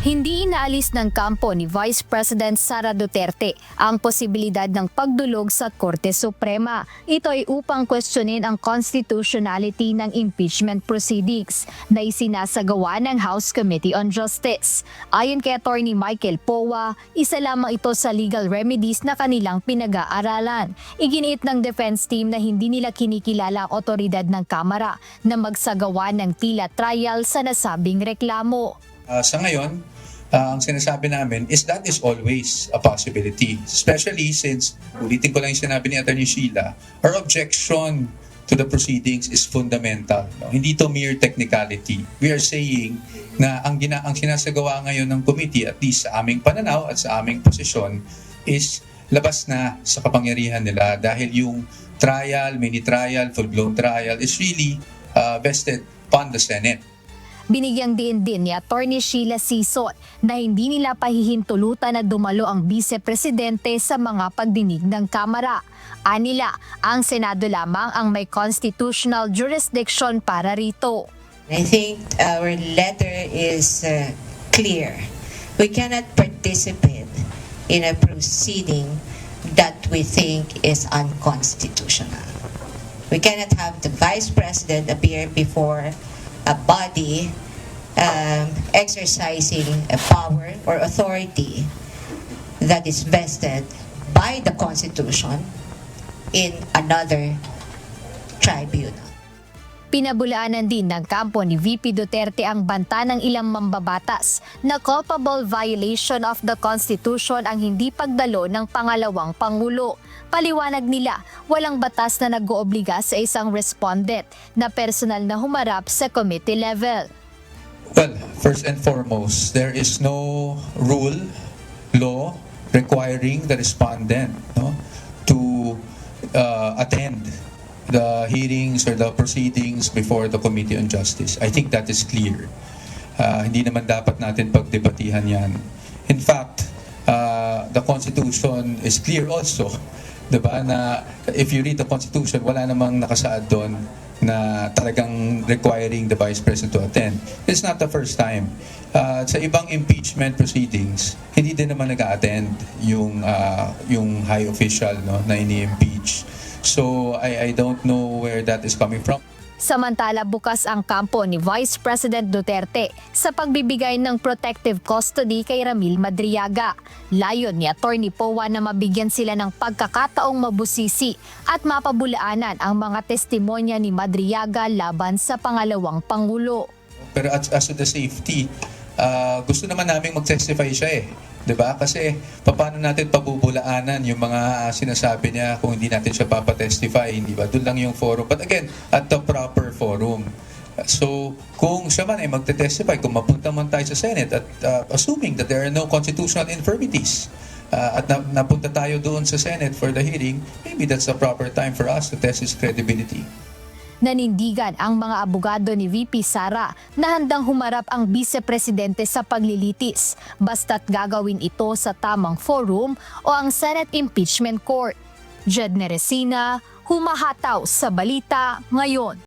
Hindi inaalis ng kampo ni Vice President Sara Duterte ang posibilidad ng pagdulog sa Korte Suprema. Ito ay upang questionin ang constitutionality ng impeachment proceedings na isinasagawa ng House Committee on Justice. Ayon kay Attorney Michael Powa, isa lamang ito sa legal remedies na kanilang pinag-aaralan. Iginiit ng defense team na hindi nila kinikilala ang otoridad ng Kamara na magsagawa ng tila trial sa nasabing reklamo. Sa ngayon, ang sinasabi namin is that is always a possibility. Especially since, ulitin ko lang yung sinabi ni Atty. Sheila, our objection to the proceedings is fundamental. No? Hindi to mere technicality. We are saying na ang sinasagawa ngayon ng committee, at least sa aming pananaw at sa aming posisyon, is labas na sa kapangyarihan nila dahil yung trial, mini-trial, full-blown trial is really vested upon the Senate. Binigyang diin din ni Atty. Sheila Sison na hindi nila pahihintulutan na dumalo ang Vice-Presidente sa mga pagdinig ng Kamara. Anila, ang Senado lamang ang may constitutional jurisdiction para rito. I think our letter is clear. We cannot participate in a proceeding that we think is unconstitutional. We cannot have the Vice President appear before a body exercising a power or authority that is vested by the Constitution in another tribunal. Pinabulaanan din ng kampo ni VP Duterte ang banta ng ilang mambabatas na culpable violation of the Constitution ang hindi pagdalo ng pangalawang Pangulo. Paliwanag nila, walang batas na nag-oobliga sa isang respondent na personal na humarap sa committee level. Well, first and foremost, there is no rule, law, requiring the respondent to attend the hearings or the proceedings before the Committee on Justice. I think that is clear. Hindi naman dapat natin pagdebatihan yan. In fact, the Constitution is clear also, diba, na if you read the Constitution, wala namang nakasaad doon na talagang requiring the Vice President to attend. It's not the first time. Sa ibang impeachment proceedings, hindi din naman nag-attend yung high official na ini-impeach. So I don't know where that is coming from. Samantala, bukas ang kampo ni Vice President Duterte sa pagbibigay ng protective custody kay Ramil Madriaga. Layon ni Atty. Powa na mabigyan sila ng pagkakataong mabusisi at mapabulaanan ang mga testimonya ni Madriaga laban sa pangalawang Pangulo. Pero as to the safety, gusto naman namin mag-testify siya Diba? Kasi paano natin pabubulaanan yung mga sinasabi niya kung hindi natin siya papatestify, di ba? Doon lang yung forum. But again, at the proper forum. So, kung siya man ay magte-testify, kung mapunta man tayo sa Senate at assuming that there are no constitutional infirmities at napunta tayo doon sa Senate for the hearing, maybe that's the proper time for us to test his credibility. Nanindigan ang mga abogado ni VP Sara na handang humarap ang Vice-Presidente sa paglilitis basta't gagawin ito sa tamang forum o ang Senate Impeachment Court. Jed Neresina, humahataw sa Balita Ngayon.